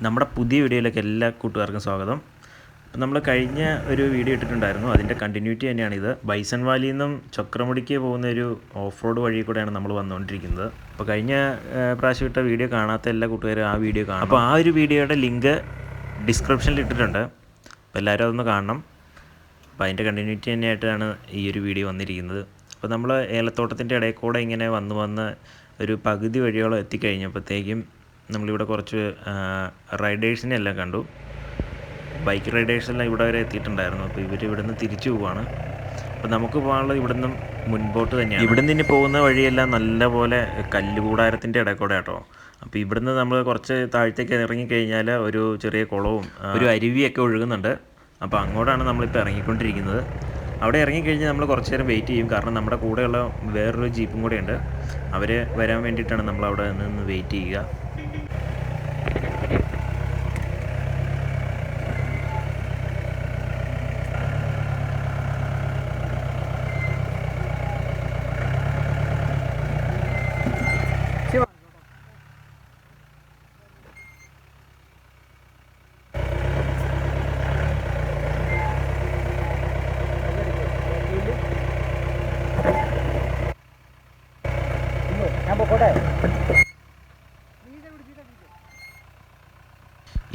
നമ്മുടെ പുതിയ വീഡിയോയിലേക്ക് എല്ലാ കൂട്ടുകാർക്കും സ്വാഗതം. അപ്പോൾ നമ്മൾ കഴിഞ്ഞ ഒരു വീഡിയോ ഇട്ടിട്ടുണ്ടായിരുന്നു, അതിൻ്റെ കണ്ടിന്യൂറ്റി തന്നെയാണിത്. ബൈസൺ വാലിയിൽ നിന്നും ചക്രമുടിക്ക് പോകുന്ന ഒരു ഓഫ് റോഡ് വഴി കൂടെയാണ് നമ്മൾ വന്നുകൊണ്ടിരിക്കുന്നത്. അപ്പോൾ കഴിഞ്ഞ പ്രാവശ്യം ഇട്ട വീഡിയോ കാണാത്ത എല്ലാ കൂട്ടുകാരും ആ വീഡിയോ കാണും. അപ്പോൾ ആ ഒരു വീഡിയോയുടെ ലിങ്ക് ഡിസ്ക്രിപ്ഷനിൽ ഇട്ടിട്ടുണ്ട്, അപ്പോൾ എല്ലാവരും അതൊന്ന് കാണണം. അപ്പോൾ അതിൻ്റെ കണ്ടിന്യൂറ്റി തന്നെയായിട്ടാണ് ഈ ഒരു വീഡിയോ വന്നിരിക്കുന്നത്. അപ്പോൾ നമ്മൾ ഏലത്തോട്ടത്തിൻ്റെ ഇടയിൽ കൂടെ ഇങ്ങനെ വന്ന് ഒരു പകുതി വഴിയോളം എത്തിക്കഴിഞ്ഞപ്പോഴത്തേക്കും നമ്മളിവിടെ കുറച്ച് റൈഡേഴ്സിനെ എല്ലാം കണ്ടു. ബൈക്ക് റൈഡേഴ്സെല്ലാം ഇവിടെ വരെ എത്തിയിട്ടുണ്ടായിരുന്നു. അപ്പോൾ ഇവർ ഇവിടുന്ന് തിരിച്ചു പോവാണ്. അപ്പോൾ നമുക്ക് പോകാനുള്ളത് ഇവിടുന്ന് മുൻപോട്ട് തന്നെയാണ്. ഇവിടുന്ന് ഇനി പോകുന്ന വഴിയെല്ലാം നല്ലപോലെ കല്ലുകൂടാരത്തിൻ്റെ ഇടയിൽ കൂടെ കേട്ടോ. അപ്പോൾ ഇവിടുന്ന് നമ്മൾ കുറച്ച് താഴത്തേക്ക് ഇറങ്ങിക്കഴിഞ്ഞാൽ ഒരു ചെറിയ കുളവും ഒരു അരുവിയൊക്കെ ഒഴുകുന്നുണ്ട്. അപ്പോൾ അങ്ങോട്ടാണ് നമ്മളിപ്പോൾ ഇറങ്ങിക്കൊണ്ടിരിക്കുന്നത്. അവിടെ ഇറങ്ങിക്കഴിഞ്ഞാൽ നമ്മൾ കുറച്ച് നേരം വെയിറ്റ് ചെയ്യും, കാരണം നമ്മുടെ കൂടെയുള്ള വേറൊരു ജീപ്പും കൂടെ ഉണ്ട്. അവർ വരാൻ വേണ്ടിയിട്ടാണ് നമ്മളവിടെ നിന്ന് വെയിറ്റ് ചെയ്യുക.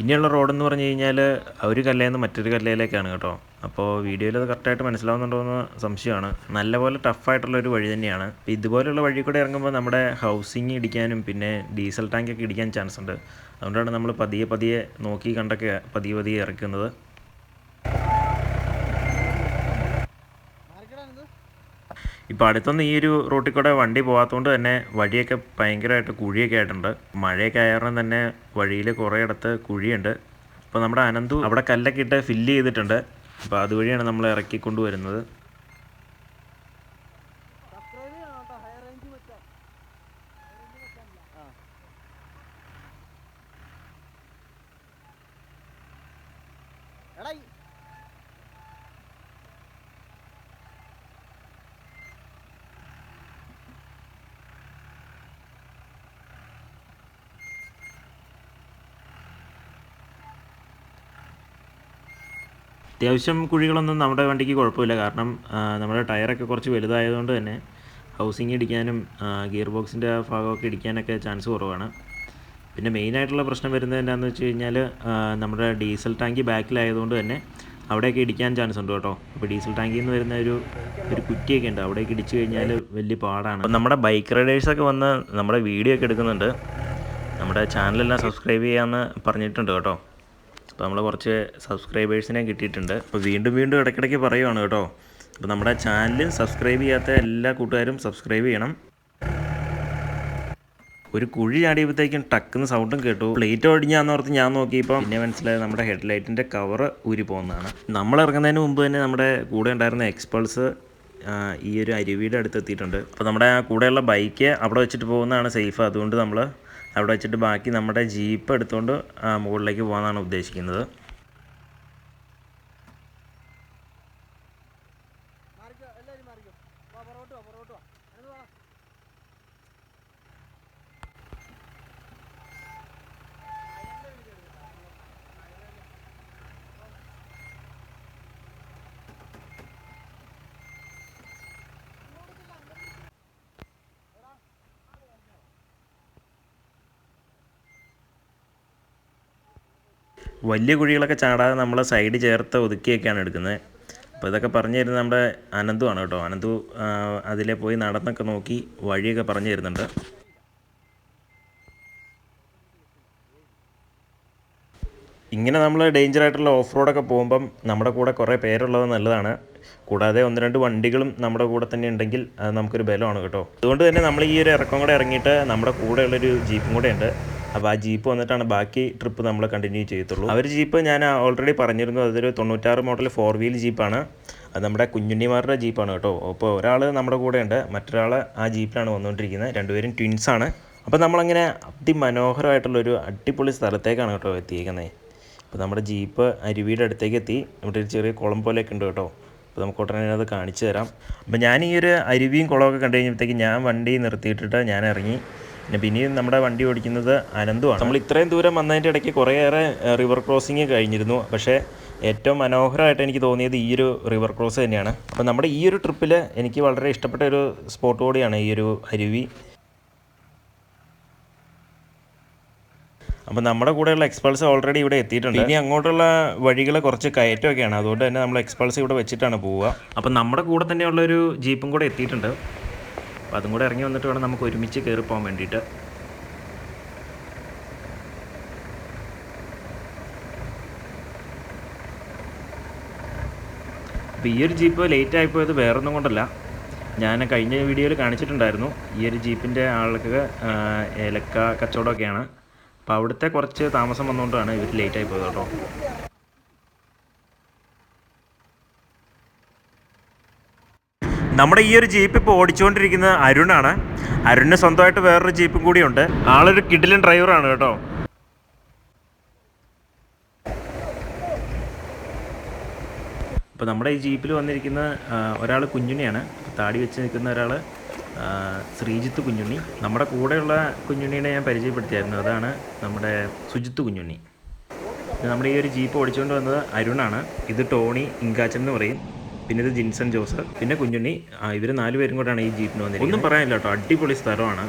ഇനിയുള്ള റോഡെന്ന് പറഞ്ഞു കഴിഞ്ഞാൽ ഒരു കല്ലയിൽ നിന്ന് മറ്റൊരു കല്ലയിലേക്കാണ് കേട്ടോ. അപ്പോൾ വീഡിയോയിൽ അത് കറക്റ്റായിട്ട് മനസ്സിലാവുന്നുണ്ടോ എന്ന് സംശയമാണ്. നല്ലപോലെ ടഫായിട്ടുള്ളൊരു വഴി തന്നെയാണ്. അപ്പോൾ ഇതുപോലെയുള്ള വഴി കൂടെ ഇറങ്ങുമ്പോൾ നമ്മുടെ ഹൗസിങ് ഇടിക്കാനും പിന്നെ ഡീസൽ ടാങ്കൊക്കെ ഇടിക്കാൻ ചാൻസ് ഉണ്ട്. അതുകൊണ്ടാണ് നമ്മൾ പതിയെ നോക്കി കണ്ടൊക്കെ പതിയെ ഇറക്കുന്നത്. ഇപ്പോൾ അടുത്തൊന്നും ഈ ഒരു റൂട്ടിൽ കൂടെ വണ്ടി പോകാത്തതുകൊണ്ട് തന്നെ വഴിയൊക്കെ ഭയങ്കരമായിട്ട് കുഴിയൊക്കെ ആയിട്ടുണ്ട്. മഴയൊക്കെ ആയതുകൊണ്ട് തന്നെ വഴിയിൽ കുറേ ഇടത്ത് കുഴിയുണ്ട്. അപ്പോൾ നമ്മുടെ അനന്തു അവിടെ കല്ലൊക്കെ ഇട്ട് ഫില്ല് ചെയ്തിട്ടുണ്ട്. അപ്പോൾ അതുവഴിയാണ് നമ്മൾ ഇറക്കിക്കൊണ്ട് വരുന്നത്. അത്യാവശ്യം കുഴികളൊന്നും നമ്മുടെ വണ്ടിക്ക് കുഴപ്പമില്ല, കാരണം നമ്മുടെ ടയറൊക്കെ കുറച്ച് വലുതായതുകൊണ്ട് തന്നെ ഹൗസിങ് ഇടിക്കാനും ഗിയർ ബോക്സിൻ്റെ ആ ഭാഗമൊക്കെ ഇടിക്കാനൊക്കെ ചാൻസ് കുറവാണ്. പിന്നെ മെയിനായിട്ടുള്ള പ്രശ്നം വരുന്നത് എന്താണെന്ന് വെച്ച് കഴിഞ്ഞാൽ നമ്മുടെ ഡീസൽ ടാങ്കി ബാക്കിലായതുകൊണ്ട് തന്നെ അവിടെയൊക്കെ ഇടിക്കാൻ ചാൻസ് ഉണ്ട് കേട്ടോ. അപ്പോൾ ഡീസൽ ടാങ്കിൽ നിന്ന് വരുന്ന ഒരു കുറ്റിയൊക്കെ ഉണ്ട്, അവിടേക്ക് ഇടിച്ചു കഴിഞ്ഞാൽ വലിയ പാടാണ്. അപ്പം നമ്മുടെ ബൈക്ക് റൈഡേഴ്സൊക്കെ വന്ന് നമ്മുടെ വീഡിയോ ഒക്കെ എടുക്കുന്നുണ്ട്. നമ്മുടെ ചാനലെല്ലാം സബ്സ്ക്രൈബ് ചെയ്യാമെന്ന് പറഞ്ഞിട്ടുണ്ട് കേട്ടോ. അപ്പോൾ നമ്മൾ കുറച്ച് സബ്സ്ക്രൈബേഴ്സിനെ കിട്ടിയിട്ടുണ്ട്. അപ്പോൾ വീണ്ടും ഇടയ്ക്കിടയ്ക്ക് പറയുവാണ് കേട്ടോ. അപ്പോൾ നമ്മുടെ ചാനൽ സബ്സ്ക്രൈബ് ചെയ്യാത്ത എല്ലാ കൂട്ടുകാരും സബ്സ്ക്രൈബ് ചെയ്യണം. ഒരു കുഴി ചാടിയപ്പോഴത്തേക്കും ടക്കുന്ന് സൗണ്ടും കേട്ടു. പ്ലേറ്റ് ഒടിഞ്ഞാന്നോർത്ത് ഞാൻ നോക്കിയപ്പോൾ പിന്നെ മനസ്സിലായത് നമ്മുടെ ഹെഡ്ലൈറ്റിൻ്റെ കവർ ഊരി പോകുന്നതാണ്. നമ്മൾ ഇറങ്ങുന്നതിന് മുമ്പ് തന്നെ നമ്മുടെ കൂടെ ഉണ്ടായിരുന്ന എക്സ്പൾസ് ഈ ഒരു അരുവിയുടെ അടുത്ത് എത്തിയിട്ടുണ്ട്. അപ്പോൾ നമ്മുടെ കൂടെയുള്ള ബൈക്ക് അവിടെ വെച്ചിട്ട് പോകുന്നതാണ് സേഫ്. അതുകൊണ്ട് നമ്മൾ അവിടെ വെച്ചിട്ട് ബാക്കി നമ്മുടെ ജീപ്പ് എടുത്തുകൊണ്ട് മുകളിലേക്ക് പോകാനാണ് ഉദ്ദേശിക്കുന്നത്. വലിയ കുഴികളൊക്കെ ചാടാതെ നമ്മൾ സൈഡ് ചേർത്ത് ഒതുക്കിയൊക്കെയാണ് എടുക്കുന്നത്. അപ്പോൾ ഇതൊക്കെ പറഞ്ഞു തരുന്നത് നമ്മുടെ അനന്തുവാണ് കേട്ടോ. അനന്തു അതിലെ പോയി നടന്നൊക്കെ നോക്കി വഴിയൊക്കെ പറഞ്ഞു തരുന്നുണ്ട്. ഇങ്ങനെ നമ്മൾ ഡേഞ്ചറായിട്ടുള്ള ഓഫ് റോഡൊക്കെ പോകുമ്പം നമ്മുടെ കൂടെ കുറേ പേരുള്ളത് നല്ലതാണ്. കൂടാതെ 1-2 വണ്ടികളും നമ്മുടെ കൂടെ തന്നെ ഉണ്ടെങ്കിൽ അത് നമുക്കൊരു ബലമാണ് കേട്ടോ. അതുകൊണ്ട് തന്നെ നമ്മൾ ഈ ഒരു ഇറക്കം കൂടെ ഇറങ്ങിയിട്ട് നമ്മുടെ കൂടെയുള്ളൊരു ജീപ്പും കൂടെ ഉണ്ട്. അപ്പോൾ ആ ജീപ്പ് വന്നിട്ടാണ് ബാക്കി ട്രിപ്പ് നമ്മൾ കണ്ടിന്യൂ ചെയ്യത്തുള്ളൂ. ജീപ്പ് ഞാൻ ഓൾറെഡി പറഞ്ഞിരുന്നു, അതൊരു 96 മോഡൽ 4 വീൽ ജീപ്പാണ്. അത് നമ്മുടെ കുഞ്ഞുണ്ണിമാരുടെ ജീപ്പാണ് കേട്ടോ. അപ്പോൾ ഒരാൾ നമ്മുടെ കൂടെ ഉണ്ട്, മറ്റൊരാൾ ആ ജീപ്പിലാണ് വന്നുകൊണ്ടിരിക്കുന്നത്. രണ്ടുപേരും ട്വിൻസാണ്. അപ്പോൾ നമ്മളങ്ങനെ അതിമനോഹരമായിട്ടുള്ളൊരു അടിപൊളി സ്ഥലത്തേക്കാണ് കേട്ടോ എത്തിയിരിക്കുന്നത്. അപ്പോൾ നമ്മുടെ ജീപ്പ് അരുവിയുടെ അടുത്തേക്ക് എത്തി. ഇവിടെ ഒരു ചെറിയ കുളം പോലെയൊക്കെ ഉണ്ട് കേട്ടോ. അപ്പോൾ നമുക്ക് ഉടനെ അത് കാണിച്ചു തരാം. അപ്പോൾ ഞാൻ ഈ ഒരു അരുവിയും കുളമൊക്കെ കണ്ടു കഴിഞ്ഞപ്പോഴത്തേക്ക് ഞാൻ വണ്ടി നിർത്തിയിട്ടിട്ട് ഞാൻ ഇറങ്ങി. പിന്നെയും നമ്മുടെ വണ്ടി ഓടിക്കുന്നത് അനന്തുമാണ്. നമ്മൾ ഇത്രയും ദൂരം വന്നതിൻ്റെ ഇടയ്ക്ക് കുറേയേറെ റിവർ ക്രോസിങ് കഴിഞ്ഞിരുന്നു. പക്ഷേ ഏറ്റവും മനോഹരമായിട്ട് എനിക്ക് തോന്നിയത് ഈ ഒരു റിവർ ക്രോസ് തന്നെയാണ്. അപ്പോൾ നമ്മുടെ ഈ ഒരു ട്രിപ്പിൽ എനിക്ക് വളരെ ഇഷ്ടപ്പെട്ട ഒരു സ്പോട്ട് കൂടിയാണ് ഈ ഒരു അരുവി. അപ്പോൾ നമ്മുടെ കൂടെയുള്ള എക്സ്പൾസ് ഓൾറെഡി ഇവിടെ എത്തിയിട്ടുണ്ട്. ഇനി അങ്ങോട്ടുള്ള വഴികൾ കുറച്ച് കയറ്റമൊക്കെയാണ്, അതുകൊണ്ട് തന്നെ നമ്മൾ എക്സ്പൾസ് ഇവിടെ വെച്ചിട്ടാണ് പോവുക. അപ്പോൾ നമ്മുടെ കൂടെ തന്നെയുള്ളൊരു ജീപ്പും കൂടെ എത്തിയിട്ടുണ്ട്. അപ്പോൾ അതും കൂടെ ഇറങ്ങി വന്നിട്ട് വേണം നമുക്ക് ഒരുമിച്ച് കയറി പോകാൻ വേണ്ടിയിട്ട്. അപ്പോൾ ഈ ഒരു ജീപ്പ് ലേറ്റ് ആയിപ്പോയത് വേറൊന്നും കൊണ്ടല്ല, ഞാൻ കഴിഞ്ഞ വീഡിയോയിൽ കാണിച്ചിട്ടുണ്ടായിരുന്നു. ഈ ഒരു ജീപ്പിൻ്റെ ആൾക്ക് ഏലക്ക കച്ചവടമൊക്കെയാണ്. അപ്പോൾ അവിടുത്തെ കുറച്ച് താമസം വന്നുകൊണ്ടാണ് ഇവർ ലേറ്റ് ആയി പോയത് കേട്ടോ. നമ്മുടെ ഈ ഒരു ജീപ്പ് ഇപ്പോൾ ഓടിച്ചുകൊണ്ടിരിക്കുന്ന അരുണാണ്. അരുണിന് സ്വന്തമായിട്ട് വേറൊരു ജീപ്പും കൂടിയുണ്ട്. ആളൊരു കിടിലൻ ഡ്രൈവറാണ് കേട്ടോ. അപ്പോൾ നമ്മുടെ ഈ ജീപ്പിൽ വന്നിരിക്കുന്ന ഒരാൾ കുഞ്ഞുണ്ണിയാണ്. താടി വെച്ച് നിൽക്കുന്ന ഒരാൾ ശ്രീജിത്ത് കുഞ്ഞുണ്ണി. നമ്മുടെ കൂടെയുള്ള കുഞ്ഞുണ്ണീനെ ഞാൻ പരിചയപ്പെടുത്തിയായിരുന്നു, അതാണ് നമ്മുടെ സുജിത്ത് കുഞ്ഞുണ്ണി. നമ്മുടെ ഈ ഒരു ജീപ്പ് ഓടിച്ചുകൊണ്ട് വന്നത് അരുണാണ്. ഇത് ടോണി ഇങ്കാച്ചൻ എന്ന് പറയും. പിന്നെ ഇത് ജിൻസൺ ജോസ്, പിന്നെ കുഞ്ഞുണ്ണി. ഇവർ 4 പേരും കൂടെയാണ് ഈ ജീപ്പിന് വന്നിരിക്കുന്നത്. ഒന്നും പറയാനില്ല കേട്ടോ, അടിപൊളി സ്ഥലമാണ്.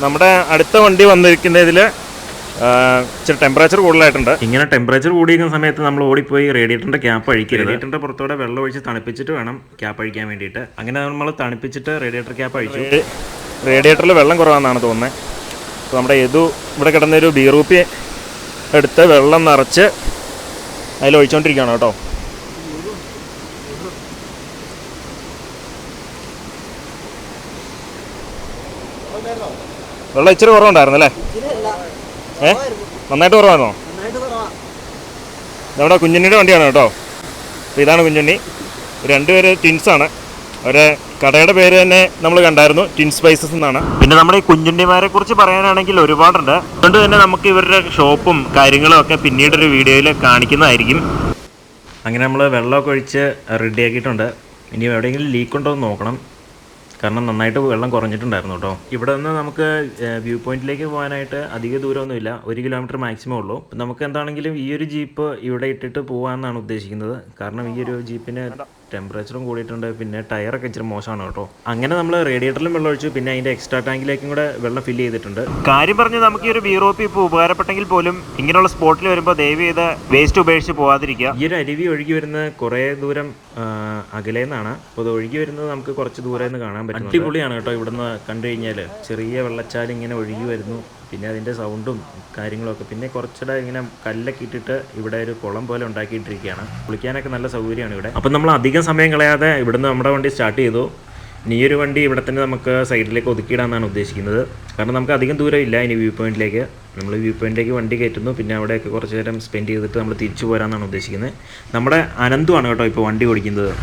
നമ്മുടെ അടുത്ത വണ്ടി വന്നിരിക്കുന്നതിൽ ഇച്ചിരി ടെമ്പറേച്ചർ കൂടുതലായിട്ടുണ്ട്. ഇങ്ങനെ ടെമ്പറേച്ചർ കൂടിയിരിക്കുന്ന സമയത്ത് നമ്മൾ ഓടിപ്പോയി റേഡിയേറ്ററിൻ്റെ ക്യാപ്പ് അഴിക്കരുത്. റേഡിയേറ്ററിൻ്റെ പുറത്തോടെ വെള്ളം ഒഴിച്ച് തണുപ്പിച്ചിട്ട് വേണം ക്യാപ്പ് അഴിക്കാൻ വേണ്ടിയിട്ട്. അങ്ങനെ നമ്മൾ തണുപ്പിച്ചിട്ട് റേഡിയേറ്റർ ക്യാപ്പ് അഴിച്ചു. റേഡിയേറ്ററിൽ വെള്ളം കുറവാണെന്നാണ് തോന്നുന്നത്. അപ്പോൾ നമ്മുടെ ഇവിടെ കിടന്നൊരു ബീറൂപ്പി എടുത്ത് വെള്ളം നിറച്ച് അതിൽ ഒഴിച്ചുകൊണ്ടിരിക്കുകയാണ് കേട്ടോ. വെള്ളം ഇച്ചിരി കുറവുണ്ടായിരുന്നു അല്ലേ? നന്നായിട്ട് കുറവാണോ? നമ്മുടെ കുഞ്ഞുണ്ണിയുടെ വണ്ടിയാണ് കേട്ടോ. അപ്പോൾ ഇതാണ് കുഞ്ഞുണ്ണി. 2 പേര് ട്വിൻസാണ്. അവരെ കടയുടെ പേര് തന്നെ നമ്മൾ കണ്ടായിരുന്നു, ട്വിൻ സ്പൈസസ് എന്നാണ്. പിന്നെ നമ്മുടെ ഈ കുഞ്ഞുണ്ണിമാരെ കുറിച്ച് പറയാനാണെങ്കിൽ ഒരുപാടുണ്ട്. അതുകൊണ്ട് തന്നെ നമുക്ക് ഇവരുടെ ഷോപ്പും കാര്യങ്ങളും ഒക്കെ പിന്നീടൊരു വീഡിയോയിൽ കാണിക്കുന്നതായിരിക്കും. അങ്ങനെ നമ്മൾ വെള്ളമൊക്കെ ഒഴിച്ച് റെഡിയാക്കിയിട്ടുണ്ട്. ഇനി എവിടെയെങ്കിലും ലീക്ക് ഉണ്ടോ എന്ന് നോക്കണം, കാരണം നന്നായിട്ട് വെള്ളം കുറഞ്ഞിട്ടുണ്ടായിരുന്നു കേട്ടോ. ഇവിടെ നിന്ന് നമുക്ക് വ്യൂ പോയിന്റിലേക്ക് പോകാനായിട്ട് അധിക ദൂരമൊന്നുമില്ല, 1 കിലോമീറ്റർ മാക്സിമം ഉള്ളൂ. നമുക്ക് എന്താണെങ്കിലും ഈ ഒരു ജീപ്പ് ഇവിടെ ഇട്ടിട്ട് പോകാമെന്നാണ് ഉദ്ദേശിക്കുന്നത്. കാരണം ഈ ഒരു ജീപ്പിന് ടെമ്പറേച്ചറും കൂടിയിട്ടുണ്ട്, പിന്നെ ടയറൊക്കെ ഇച്ചിരി മോശമാണ് കേട്ടോ. അങ്ങനെ നമ്മൾ റേഡിയേറ്ററിലും വെള്ളം ഒഴിച്ചു, പിന്നെ അതിൻ്റെ എക്സ്ട്രാ ടാങ്കിലേക്കും കൂടെ വെള്ളം ഫില്ല് ചെയ്തിട്ടുണ്ട്. കാര്യം പറഞ്ഞ് നമുക്ക് ഈ ഒരു ബീറോപ്പി ഇപ്പോൾ ഉപകാരപ്പെട്ടെങ്കിൽ പോലും ഇങ്ങനെയുള്ള സ്പോട്ടിൽ വരുമ്പോൾ ദയവ് ചെയ്ത് വേസ്റ്റ് ഉപേക്ഷിച്ച് പോകാതിരിക്കുക. ഈ ഒരു അരുവി ഒഴുകി വരുന്ന കുറേ ദൂരം അകലേന്നാണ്. അപ്പോൾ അത് ഒഴുകി വരുന്നത് നമുക്ക് കുറച്ച് ദൂരെ നിന്ന് കാണാൻ പറ്റും. അടിപൊളിയാണ് കേട്ടോ. ഇവിടുന്ന് കണ്ടു കഴിഞ്ഞാൽ ചെറിയ വെള്ളച്ചാൽ ഇങ്ങനെ ഒഴുകി വരുന്നു, പിന്നെ അതിൻ്റെ സൗണ്ടും കാര്യങ്ങളൊക്കെ. പിന്നെ കുറച്ചുകൂടെ ഇങ്ങനെ കല്ലൊക്കെ ഇട്ടിട്ട് ഇവിടെ ഒരു കുളം പോലെ ഉണ്ടാക്കിയിട്ടിരിക്കുകയാണ്. കുളിക്കാനൊക്കെ നല്ല സൗകര്യമാണ് ഇവിടെ. അപ്പം നമ്മൾ അധികം സമയം കളയാതെ ഇവിടുന്ന് നമ്മുടെ വണ്ടി സ്റ്റാർട്ട് ചെയ്തു. ഇനി ഒരു വണ്ടി ഇവിടെ തന്നെ നമുക്ക് സൈഡിലേക്ക് ഒതുക്കിയിടാമെന്നാണ് ഉദ്ദേശിക്കുന്നത്. കാരണം നമുക്ക് അധികം ദൂരം ഇല്ല ഇനി വ്യൂ പോയിന്റിലേക്ക്. നമ്മൾ വ്യൂ പോയിന്റിലേക്ക് വണ്ടി കയറ്റുന്നു, പിന്നെ അവിടെയൊക്കെ കുറച്ച് നേരം സ്പെൻഡ് ചെയ്തിട്ട് നമ്മൾ തിരിച്ചു പോരാമെന്നാണ് ഉദ്ദേശിക്കുന്നത്. നമ്മുടെ അനന്തുമാണ് കേട്ടോ ഇപ്പോൾ വണ്ടി ഓടിക്കുന്നത്.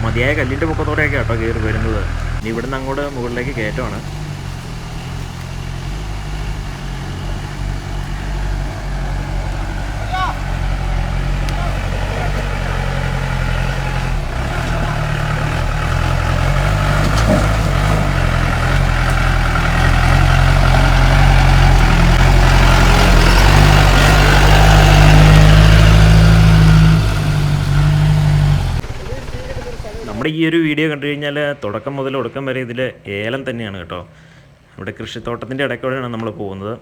മതിയായ കല്ലിൻ്റെ പൊക്കത്തോടെയൊക്കെ കേട്ടോ കയറി വരുന്നത്. ഇനി ഇവിടുന്ന് അങ്ങോട്ട് മുകളിലേക്ക് കയറ്റമാണ്. നമ്മുടെ ഈ ഒരു വീഡിയോ കണ്ടു കഴിഞ്ഞാൽ തുടക്കം മുതൽ ഒടുക്കം വരെ ഇതിൽ ഏലം തന്നെയാണ് കേട്ടോ. ഇവിടെ കൃഷിത്തോട്ടത്തിൻ്റെ ഇടയ്ക്കൂടെയാണ് നമ്മൾ പോകുന്നത്.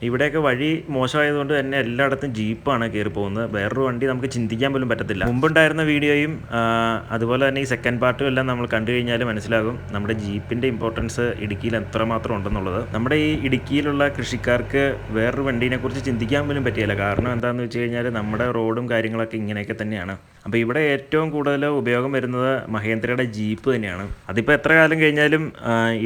ഇവിടെയൊക്കെ വഴി മോശമായതുകൊണ്ട് തന്നെ എല്ലായിടത്തും ജീപ്പാണ് കയറി പോകുന്നത്. വേറൊരു വണ്ടി നമുക്ക് ചിന്തിക്കാൻ പോലും പറ്റത്തില്ല. മുമ്പുണ്ടായിരുന്ന വീഡിയോയും അതുപോലെ തന്നെ ഈ സെക്കൻഡ് പാർട്ടും എല്ലാം നമ്മൾ കണ്ടു കഴിഞ്ഞാൽ മനസ്സിലാകും നമ്മുടെ ജീപ്പിൻ്റെ ഇമ്പോർട്ടൻസ് ഇടുക്കിയിൽ എത്രമാത്രം ഉണ്ടെന്നുള്ളത്. നമ്മുടെ ഈ ഇടുക്കിയിലുള്ള കൃഷിക്കാർക്ക് വേറൊരു വണ്ടീനെ കുറിച്ച് ചിന്തിക്കാൻ പോലും പറ്റിയില്ല. കാരണം എന്താണെന്ന് വെച്ച് കഴിഞ്ഞാൽ നമ്മുടെ റോഡും കാര്യങ്ങളൊക്കെ ഇങ്ങനെയൊക്കെ തന്നെയാണ്. അപ്പോൾ ഇവിടെ ഏറ്റവും കൂടുതൽ ഉപയോഗം വരുന്നത് മഹേന്ദ്രയുടെ ജീപ്പ് തന്നെയാണ്. അതിപ്പോൾ എത്ര കാലം കഴിഞ്ഞാലും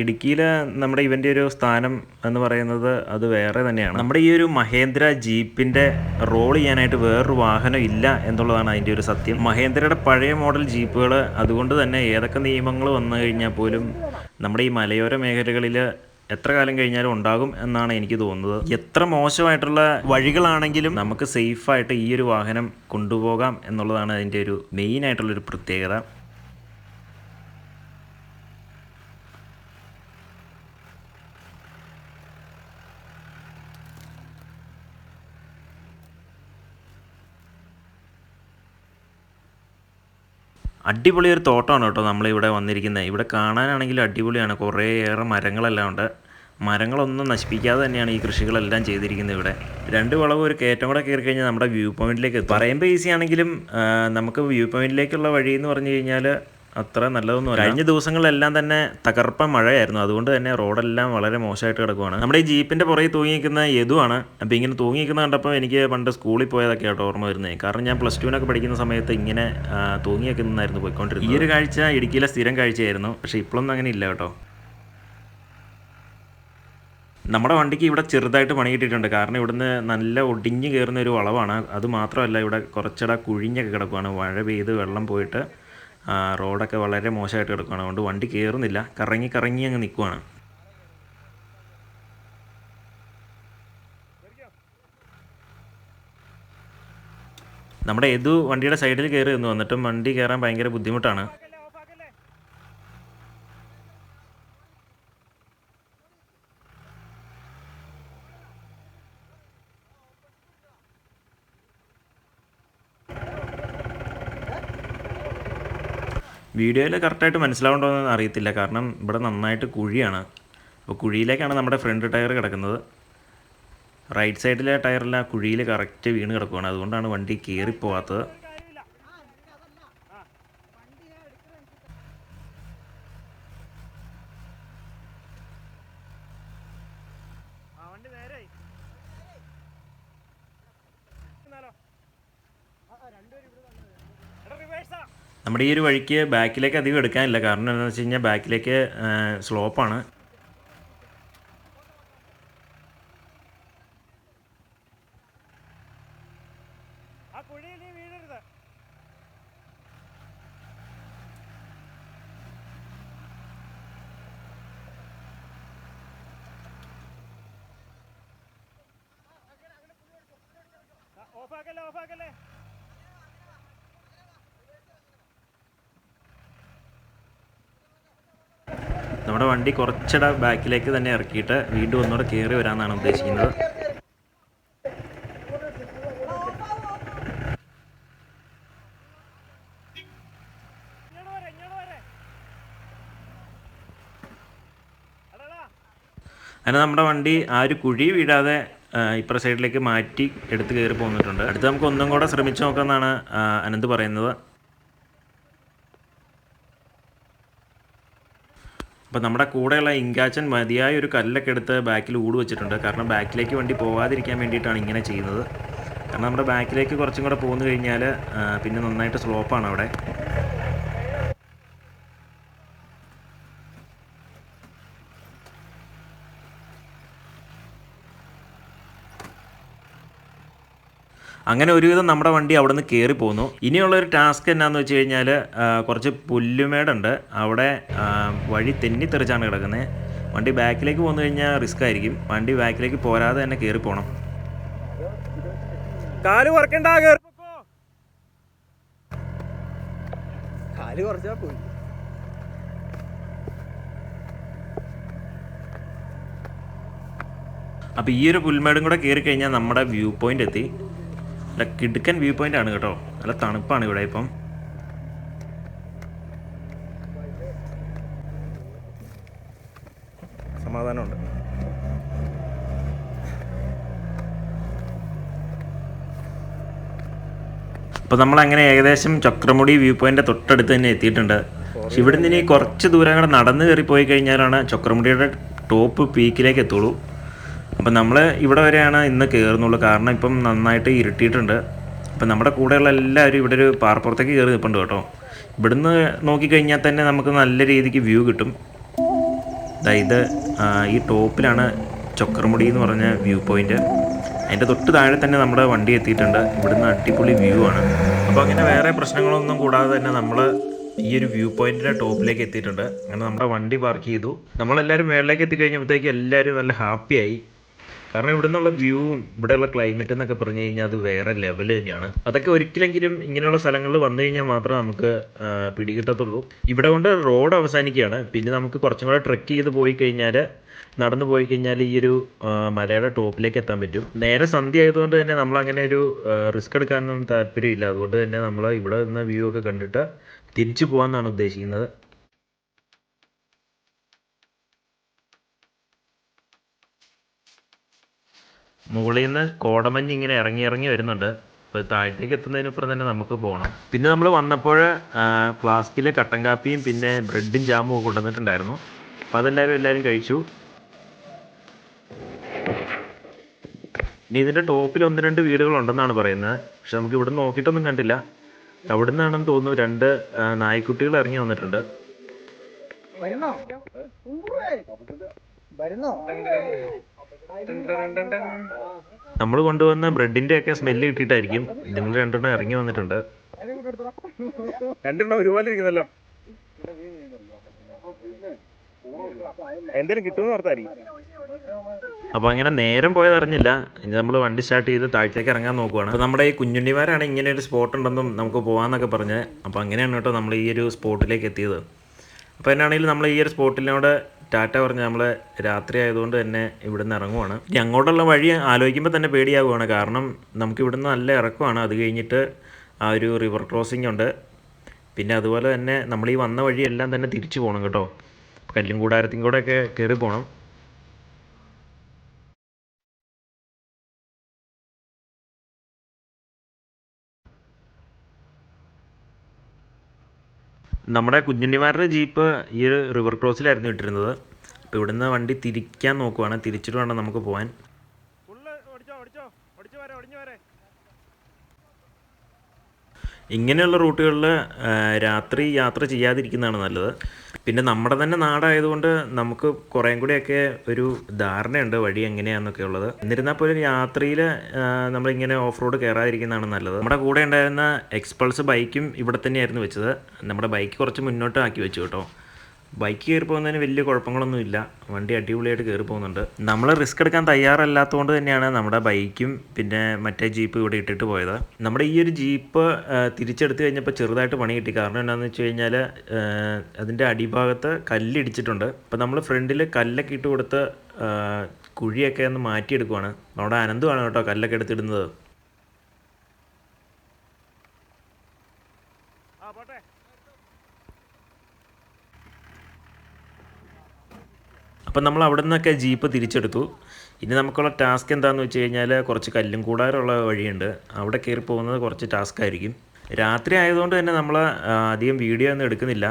ഇടുക്കിയിൽ നമ്മുടെ ഇവൻ്റെ ഒരു സ്ഥാനം എന്ന് പറയുന്നത് അത് വേറെ തന്നെയാണ്. നമ്മുടെ ഈ ഒരു മഹേന്ദ്ര ജീപ്പിൻ്റെ റോൾ ചെയ്യാനായിട്ട് വേറൊരു വാഹനം ഇല്ല എന്നുള്ളതാണ് അതിൻ്റെ ഒരു സത്യം. മഹേന്ദ്രയുടെ പഴയ മോഡൽ ജീപ്പുകൾ അതുകൊണ്ട് തന്നെ ഏതൊക്കെ നിയമങ്ങൾ വന്നു കഴിഞ്ഞാൽ പോലും നമ്മുടെ ഈ മലയോര മേഖലകളിൽ എത്ര കാലം കഴിഞ്ഞാലും ഉണ്ടാകും എന്നാണ് എനിക്ക് തോന്നുന്നത്. എത്ര മോശമായിട്ടുള്ള വഴികളാണെങ്കിലും നമുക്ക് സേഫായിട്ട് ഈ ഒരു വാഹനം കൊണ്ടുപോകാം എന്നുള്ളതാണ് അതിൻ്റെ ഒരു മെയിനായിട്ടുള്ളൊരു പ്രത്യേകത. അടിപൊളി ഒരു തോട്ടമാണ് കേട്ടോ നമ്മളിവിടെ വന്നിരിക്കുന്നത്. ഇവിടെ കാണാനാണെങ്കിലും അടിപൊളിയാണ്. കുറേയേറെ മരങ്ങളെല്ലാം ഉണ്ട്. മരങ്ങളൊന്നും നശിപ്പിക്കാതെ തന്നെയാണ് ഈ കൃഷികളെല്ലാം ചെയ്തിരിക്കുന്നത് ഇവിടെ. 2 വളവ് ഒരു കയറ്റം കൂടെ കയറി കഴിഞ്ഞാൽ നമ്മുടെ വ്യൂ പോയിന്റിലേക്ക് എത്തും. പറയുമ്പോൾ ഈസി ആണെങ്കിലും നമുക്ക് വ്യൂ പോയിന്റിലേക്കുള്ള വഴി എന്ന് പറഞ്ഞു കഴിഞ്ഞാൽ അത്ര നല്ലതൊന്നുമല്ല. കഴിഞ്ഞ ദിവസങ്ങളിലെല്ലാം തന്നെ തകർപ്പൻ മഴയായിരുന്നു. അതുകൊണ്ട് തന്നെ റോഡെല്ലാം വളരെ മോശമായിട്ട് കിടക്കുവാണ്. നമ്മുടെ ഈ ജീപ്പിൻ്റെ പുറകെ തൂങ്ങി നിൽക്കുന്ന യദുവാണ്. അപ്പോൾ ഇങ്ങനെ തൂങ്ങി നിൽക്കുന്ന കണ്ടപ്പോൾ എനിക്ക് പണ്ട് സ്കൂളിൽ പോയതൊക്കെ ആട്ടോ ഓർമ്മ വരുന്നത്. കാരണം ഞാൻ +2 പഠിക്കുന്ന സമയത്ത് ഇങ്ങനെ തൂങ്ങി നിൽക്കുന്നതായിരുന്നു പോയിക്കൊണ്ടിരുന്നത്. ഈ ഒരു കാഴ്ച ഇടുക്കിയിലെ സ്ഥിരം കാഴ്ചയായിരുന്നു. പക്ഷേ ഇപ്പോഴൊന്നും അങ്ങനെ ഇല്ല കേട്ടോ. നമ്മുടെ വണ്ടിക്ക് ഇവിടെ ചെറുതായിട്ട് പണി കിട്ടിയിട്ടുണ്ട്. കാരണം ഇവിടുന്ന് നല്ല ഒടിഞ്ഞ് കയറുന്ന ഒരു വളവാണ്. അതുമാത്രമല്ല ഇവിടെ കുറച്ചിട കുഴിഞ്ഞൊക്കെ കിടക്കുവാണ്. മഴ പെയ്ത് വെള്ളം പോയിട്ട് റോഡൊക്കെ വളരെ മോശമായിട്ട് കിടക്കുകയാണ്. അതുകൊണ്ട് വണ്ടി കയറുന്നില്ല, കറങ്ങി കറങ്ങി അങ്ങ് നിൽക്കുവാണ്. നമ്മുടെ ഏതു വണ്ടിയുടെ സൈഡിൽ കയറി നിന്ന് വന്നിട്ടും വണ്ടി കയറാൻ ഭയങ്കര ബുദ്ധിമുട്ടാണ്. വീഡിയോയിൽ കറക്റ്റായിട്ട് മനസ്സിലാവുണ്ടോയെന്ന് അറിയത്തില്ല. കാരണം ഇവിടെ നന്നായിട്ട് കുഴിയാണ്. അപ്പോൾ കുഴിയിലേക്കാണ് നമ്മുടെ ഫ്രണ്ട് ടയർ കിടക്കുന്നത്. റൈറ്റ് സൈഡിലെ ടയറെല്ലാം കുഴിയിൽ കറക്റ്റ് വീണ് കിടക്കുകയാണ്. അതുകൊണ്ടാണ് വണ്ടി കയറിപ്പോവാത്തത്. നമ്മുടെ ഈ ഒരു വഴിക്ക് ബാക്കിലേക്ക് അധികം എടുക്കാനില്ല. കാരണം എന്താണെന്ന് വെച്ച് കഴിഞ്ഞാൽ ബാക്കിലേക്ക് സ്ലോപ്പാണ്. നമ്മുടെ വണ്ടി കുറച്ചിട ബാക്കിലേക്ക് തന്നെ ഇറക്കിയിട്ട് വീണ്ടും ഒന്നുകൂടെ കയറി വരാമെന്നാണ് ഉദ്ദേശിക്കുന്നത്. അങ്ങനെ നമ്മുടെ വണ്ടി ആ ഒരു കുഴി വീഴാതെ ഇപ്പുറ സൈഡിലേക്ക് മാറ്റി എടുത്ത് കയറി പോന്നിട്ടുണ്ട്. അടുത്ത് നമുക്ക് ഒന്നും കൂടെ ശ്രമിച്ചു നോക്കാമെന്നാണ് അനന്ത് പറയുന്നത്. അപ്പോൾ നമ്മുടെ കൂടെയുള്ള ഇങ്കാച്ചൻ മതിയായ ഒരു കല്ലൊക്കെ എടുത്ത് ബാക്കിൽ ഊട് വെച്ചിട്ടുണ്ട്. കാരണം ബാക്കിലേക്ക് വണ്ടി പോകാതിരിക്കാൻ വേണ്ടിയിട്ടാണ് ഇങ്ങനെ ചെയ്യുന്നത്. കാരണം നമ്മുടെ ബാക്കിലേക്ക് കുറച്ചും കൂടെ പോന്നു കഴിഞ്ഞാൽ പിന്നെ നന്നായിട്ട് സ്ലോപ്പാണ് അവിടെ. അങ്ങനെ ഒരുവിധം നമ്മുടെ വണ്ടി അവിടെ നിന്ന് കയറി പോന്നു. ഇനിയുള്ളൊരു ടാസ്ക് എന്നാന്ന് വെച്ച് കഴിഞ്ഞാൽ കുറച്ച് പുല്ലുമേടുണ്ട്. അവിടെ വഴി തെന്നിത്തെറിച്ചാണ് കിടക്കുന്നത്. വണ്ടി ബാക്കിലേക്ക് പോന്നു കഴിഞ്ഞാൽ റിസ്ക് ആയിരിക്കും. വണ്ടി ബാക്കിലേക്ക് പോരാതെ തന്നെ കയറി പോകണം. കാല് കുറക്കണ്ട, കാല് കുറച്ചാ പോയി. അപ്പോൾ ഈ ഒരു പുൽമേടും കൂടെ കയറി കഴിഞ്ഞാൽ നമ്മുടെ വ്യൂ പോയിന്റ് എത്തി. നല്ല കിടുക്കൻ വ്യൂ പോയിന്റ് ആണ് കേട്ടോ. നല്ല തണുപ്പാണ് ഇവിടെ ഇപ്പം. സമാധാനമുണ്ട്. അപ്പോൾ നമ്മളങ്ങനെ ഏകദേശം ചക്രമുടി വ്യൂ പോയിൻ്റെ തൊട്ടടുത്ത് തന്നെ എത്തിയിട്ടുണ്ട്. പക്ഷെ ഇവിടെ നിന്ന് ഇനി കുറച്ച് ദൂരം കൂടെ നടന്ന് കയറി പോയി കഴിഞ്ഞാലാണ് ചക്രമുടിയുടെ ടോപ്പ് പീക്കിലേക്ക് എത്തുള്ളൂ. അപ്പം നമ്മൾ ഇവിടെ വരെയാണ് ഇന്ന് കയറുന്നുള്ളൂ. കാരണം ഇപ്പം നന്നായിട്ട് ഇരുട്ടിയിട്ടുണ്ട്. അപ്പം നമ്മുടെ കൂടെയുള്ള എല്ലാവരും ഇവിടെ ഒരു പാറപ്പുറത്തേക്ക് കയറി നിൽപ്പുണ്ട് കേട്ടോ. ഇവിടുന്ന് നോക്കിക്കഴിഞ്ഞാൽ തന്നെ നമുക്ക് നല്ല രീതിക്ക് വ്യൂ കിട്ടും. അതായത് ഈ ടോപ്പിലാണ് ചക്രമുടി എന്ന് പറഞ്ഞ വ്യൂ പോയിന്റ്. അതിൻ്റെ തൊട്ട് താഴെ തന്നെ നമ്മുടെ വണ്ടി എത്തിയിട്ടുണ്ട്. ഇവിടുന്ന് അടിപൊളി വ്യൂ ആണ്. അപ്പോൾ അങ്ങനെ വേറെ പ്രശ്നങ്ങളൊന്നും കൂടാതെ തന്നെ നമ്മൾ ഈ ഒരു വ്യൂ പോയിന്റിൻ്റെ ടോപ്പിലേക്ക് എത്തിയിട്ടുണ്ട്. അങ്ങനെ നമ്മുടെ വണ്ടി പാർക്ക് ചെയ്തു. നമ്മളെല്ലാവരും മേളിലേക്ക് എത്തിക്കഴിഞ്ഞപ്പോഴത്തേക്ക് എല്ലാവരും നല്ല ഹാപ്പിയായി. കാരണം ഇവിടെ നിന്നുള്ള വ്യൂവും ഇവിടെയുള്ള ക്ലൈമറ്റ് എന്നൊക്കെ പറഞ്ഞു കഴിഞ്ഞാൽ അത് വേറെ ലെവൽ തന്നെയാണ്. അതൊക്കെ ഒരിക്കലെങ്കിലും ഇങ്ങനെയുള്ള സ്ഥലങ്ങളിൽ വന്നു കഴിഞ്ഞാൽ മാത്രമേ നമുക്ക് പിടികിട്ടത്തുള്ളൂ. ഇവിടെ കൊണ്ട് റോഡ് അവസാനിക്കുകയാണ്. പിന്നെ നമുക്ക് കുറച്ചും കൂടെ ട്രെക്ക് ചെയ്ത് പോയി കഴിഞ്ഞാൽ, നടന്നു പോയി കഴിഞ്ഞാൽ ഈ ഒരു മലയുടെ ടോപ്പിലേക്ക് എത്താൻ പറ്റും. നേരെ സന്ധ്യ ആയതുകൊണ്ട് തന്നെ നമ്മളങ്ങനെ ഒരു റിസ്ക് എടുക്കാനൊന്നും താല്പര്യമില്ല. അതുകൊണ്ട് തന്നെ നമ്മൾ ഇവിടെ നിന്ന് വ്യൂ ഒക്കെ കണ്ടിട്ട് തിരിച്ചു പോകാമെന്നാണ് ഉദ്ദേശിക്കുന്നത്. മുകളിൽ നിന്ന് കോടമഞ്ഞ് ഇങ്ങനെ ഇറങ്ങി ഇറങ്ങി വരുന്നുണ്ട്. അപ്പോൾ താഴത്തേക്ക് എത്തുന്നതിനപ്പുറം തന്നെ നമുക്ക് പോകണം. പിന്നെ നമ്മൾ വന്നപ്പോൾ ഫ്ലാസ്കിൽ കട്ടൻ കാപ്പിയും പിന്നെ ബ്രെഡും ജാമും ഒക്കെ കൊണ്ടുവന്നിട്ടുണ്ടായിരുന്നു. അപ്പോൾ എല്ലാവരും കഴിച്ചു. ഇനി ഇതിൻ്റെ ടോപ്പിൽ 1-2 വീടുകളുണ്ടെന്നാണ് പറയുന്നത്. പക്ഷെ നമുക്ക് ഇവിടെ നോക്കിയിട്ടൊന്നും കണ്ടില്ല. അവിടെ നിന്നാണെന്ന് തോന്നുന്നു 2 നായ്ക്കുട്ടികൾ ഇറങ്ങി വന്നിട്ടുണ്ട്. നമ്മൾ കൊണ്ടുവന്ന ബ്രെഡിൻ്റെ ഒക്കെ സ്മെല്ല് കിട്ടിയിട്ടായിരിക്കും നിങ്ങൾ 2 ഇറങ്ങി വന്നിട്ടുണ്ട്. 2 ഒരുപോലെ ഇരിക്കുന്നല്ലോ. എന്തെങ്കിലും കിട്ടുമെന്ന് ഓർത്തായിരിക്കും. അപ്പോൾ അങ്ങനെ നേരം പോയത് അറിഞ്ഞില്ല. ഇനി നമ്മൾ വണ്ടി സ്റ്റാർട്ട് ചെയ്ത് താഴത്തേക്ക് ഇറങ്ങാൻ നോക്കുവാണ്. അപ്പോൾ നമ്മുടെ ഈ കുഞ്ഞുണ്ണിമാരാണ് ഇങ്ങനെ ഒരു സ്പോട്ട് ഉണ്ടെന്നും നമുക്ക് പോകാമെന്നൊക്കെ പറഞ്ഞ്. അപ്പോൾ അങ്ങനെയാണ് കേട്ടോ നമ്മൾ ഈ ഒരു സ്പോട്ടിലേക്ക് എത്തിയത്. അപ്പോൾ എന്നാണെങ്കിലും നമ്മൾ ഈ ഒരു സ്പോട്ടിനോട് ടാറ്റ പറഞ്ഞ് നമ്മൾ രാത്രി ആയതുകൊണ്ട് തന്നെ ഇവിടുന്ന് ഇറങ്ങുവാണ്. ഇനി അങ്ങോട്ടുള്ള വഴി ആലോചിക്കുമ്പോൾ തന്നെ പേടിയാവുകയാണ്. കാരണം നമുക്ക് ഇവിടുന്ന് നല്ല ഇറക്കമാണ്. അത് കഴിഞ്ഞിട്ട് ആ ഒരു റിവർ ക്രോസിംഗ് ഉണ്ട്. പിന്നെ അതുപോലെ തന്നെ നമ്മൾ ഈ വന്ന വഴിയെല്ലാം തന്നെ തിരിച്ചു പോകണം കേട്ടോ. കല്ലും കൂടാരത്തിൽ കൂടെയൊക്കെ കയറി പോകണം. നമ്മുടെ കുഞ്ഞുണ്ണിമാരുടെ ജീപ്പ് ഈ ഒരു റിവർ ക്രോസിലായിരുന്നു ഇട്ടിരുന്നത്. അപ്പോൾ ഇവിടുന്ന് വണ്ടി തിരിക്കാൻ നോക്കുവാണ്. തിരിച്ചിട്ട് വേണം നമുക്ക് പോകാൻ. ഇങ്ങനെയുള്ള റൂട്ടുകളിൽ രാത്രി യാത്ര ചെയ്യാതിരിക്കുന്നതാണ് നല്ലത്. പിന്നെ നമ്മുടെ തന്നെ നാടായതുകൊണ്ട് നമുക്ക് കുറേയും കൂടെയൊക്കെ ഒരു ധാരണയുണ്ട് വഴി എങ്ങനെയാണെന്നൊക്കെ ഉള്ളത്. എന്നിരുന്നാൽ പോലും രാത്രിയിൽ നമ്മളിങ്ങനെ ഓഫ് റോഡ് കയറാതിരിക്കുന്നതാണ് നല്ലത്. നമ്മുടെ കൂടെ ഉണ്ടായിരുന്ന എക്സ്പൾസ് ബൈക്കും ഇവിടെ തന്നെയായിരുന്നു വെച്ചത്. നമ്മുടെ ബൈക്ക് കുറച്ച് മുന്നോട്ട് ആക്കി വെച്ചു കേട്ടോ. ബൈക്ക് കയറി പോകുന്നതിന് വലിയ കുഴപ്പങ്ങളൊന്നുമില്ല. വണ്ടി അടിപൊളിയായിട്ട് കയറി പോകുന്നുണ്ട്. നമ്മൾ റിസ്ക് എടുക്കാൻ തയ്യാറല്ലാത്തതുകൊണ്ട് തന്നെയാണ് നമ്മുടെ ബൈക്കും പിന്നെ മറ്റേ ജീപ്പ് ഇവിടെ ഇട്ടിട്ട് പോയത്. നമ്മുടെ ഈ ഒരു ജീപ്പ് തിരിച്ചെടുത്ത് കഴിഞ്ഞപ്പോൾ ചെറുതായിട്ട് പണി കിട്ടി. കാരണം എന്താണെന്ന് വെച്ച് കഴിഞ്ഞാൽ അതിൻ്റെ അടിഭാഗത്ത് കല്ലിടിച്ചിട്ടുണ്ട്. അപ്പോൾ നമ്മൾ ഫ്രണ്ടിൽ കല്ലൊക്കെ ഇട്ട് കൊടുത്ത് കുഴിയൊക്കെ ഒന്ന് മാറ്റിയെടുക്കുവാണ്. നമ്മുടെ അനന്തമാണ് കേട്ടോ കല്ലൊക്കെ എടുത്തിടുന്നത്. അപ്പം നമ്മൾ അവിടെ നിന്നൊക്കെ ജീപ്പ് തിരിച്ചെടുത്തു. ഇനി നമുക്കുള്ള ടാസ്ക് എന്താണെന്ന് വെച്ച് കഴിഞ്ഞാൽ കുറച്ച് കല്ലും കൂടാറുള്ള വഴിയുണ്ട്. അവിടെ കയറി പോകുന്നത് കുറച്ച് ടാസ്ക് ആയിരിക്കും. രാത്രി ആയതുകൊണ്ട് തന്നെ നമ്മൾ അധികം വീഡിയോ ഒന്നും എടുക്കുന്നില്ല.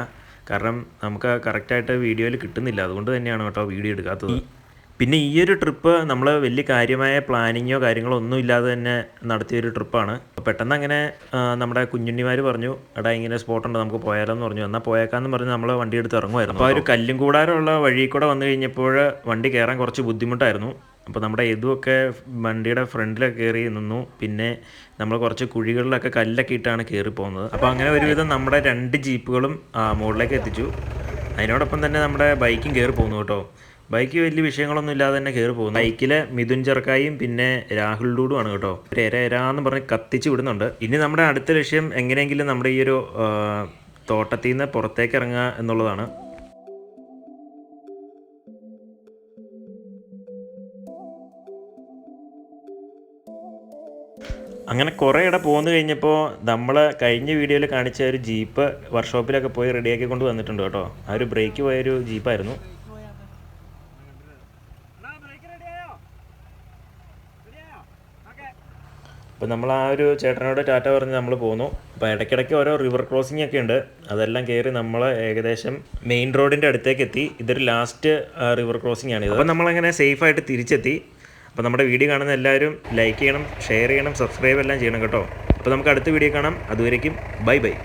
കാരണം നമുക്ക് കറക്റ്റായിട്ട് വീഡിയോയിൽ കിട്ടുന്നില്ല. അതുകൊണ്ട് തന്നെയാണ് കേട്ടോ വീഡിയോ എടുക്കാത്തത്. പിന്നെ ഈ ഒരു ട്രിപ്പ് നമ്മൾ വലിയ കാര്യമായ പ്ലാനിങ്ങോ കാര്യങ്ങളോ ഒന്നും ഇല്ലാതെ തന്നെ നടത്തിയൊരു ട്രിപ്പാണ്. അപ്പോൾ പെട്ടെന്ന് അങ്ങനെ നമ്മുടെ കുഞ്ഞുണ്ണിമാർ പറഞ്ഞു, എടാ ഇങ്ങനെ സ്പോട്ടുണ്ട് നമുക്ക് പോയാലോ എന്ന് പറഞ്ഞു. എന്നാൽ പോയേക്കാന്ന് പറഞ്ഞ് നമ്മൾ വണ്ടി എടുത്ത് ഇറങ്ങുമായിരുന്നു. അപ്പോൾ ആ ഒരു കല്ലും കൂടാരമുള്ള വഴി കൂടെ വന്നു കഴിഞ്ഞപ്പോൾ വണ്ടി കയറാൻ കുറച്ച് ബുദ്ധിമുട്ടായിരുന്നു. അപ്പോൾ നമ്മുടെ ഇതുമൊക്കെ വണ്ടിയുടെ ഫ്രണ്ടിലൊക്കെ കയറി നിന്നു. പിന്നെ നമ്മൾ കുറച്ച് കുഴികളിലൊക്കെ കല്ലൊക്കെ ഇട്ടാണ് കയറി പോകുന്നത്. അപ്പോൾ അങ്ങനെ ഒരുവിധം നമ്മുടെ 2 ജീപ്പുകളും മുകളിലേക്ക് എത്തിച്ചു. അതിനോടൊപ്പം തന്നെ നമ്മുടെ ബൈക്കും കയറി പോകുന്നു കേട്ടോ. ബൈക്ക് വലിയ വിഷയങ്ങളൊന്നും ഇല്ലാതെ തന്നെ കയറി പോകുന്നു. ബൈക്കിൽ മിഥുൻ ചെറുക്കായും പിന്നെ രാഹുൽ ഡൂഡുമാണ് കേട്ടോ. എരാന്ന് പറഞ്ഞ് കത്തിച്ച് വിടുന്നുണ്ട്. ഇനി നമ്മുടെ അടുത്ത ലക്ഷ്യം എങ്ങനെയെങ്കിലും നമ്മുടെ ഈ ഒരു തോട്ടത്തിൽ നിന്ന് പുറത്തേക്ക് ഇറങ്ങുക എന്നുള്ളതാണ്. അങ്ങനെ കുറേ ഇട പോന്നു കഴിഞ്ഞപ്പോൾ നമ്മൾ കഴിഞ്ഞ വീഡിയോയിൽ കാണിച്ച ഒരു ജീപ്പ് വർക്ക്ഷോപ്പിലൊക്കെ പോയി റെഡിയാക്കി കൊണ്ട് വന്നിട്ടുണ്ട് കേട്ടോ. ആ ഒരു ബ്രേക്ക് പോയൊരു ജീപ്പായിരുന്നു. അപ്പോൾ നമ്മൾ ആ ഒരു ചേട്ടനോട് ടാറ്റ പറഞ്ഞ് നമ്മൾ പോന്നു. അപ്പോൾ ഇടയ്ക്കിടയ്ക്ക് ഓരോ റിവർ ക്രോസിംഗ് ഒക്കെ ഉണ്ട്. അതെല്ലാം കയറി നമ്മൾ ഏകദേശം മെയിൻ റോഡിൻ്റെ അടുത്തേക്ക് എത്തി. ഇതൊരു ലാസ്റ്റ് റിവർ ക്രോസിംഗ് ആണ് ഇത്. അപ്പോൾ നമ്മളങ്ങനെ സേഫായിട്ട് തിരിച്ചെത്തി. അപ്പോൾ നമ്മുടെ വീഡിയോ കാണുന്ന എല്ലാവരും ലൈക്ക് ചെയ്യണം, ഷെയർ ചെയ്യണം, സബ്സ്ക്രൈബ് എല്ലാം ചെയ്യണം കേട്ടോ. അപ്പോൾ നമുക്ക് അടുത്ത വീഡിയോ കാണാം. അതുവരേക്കും ബൈ ബൈ.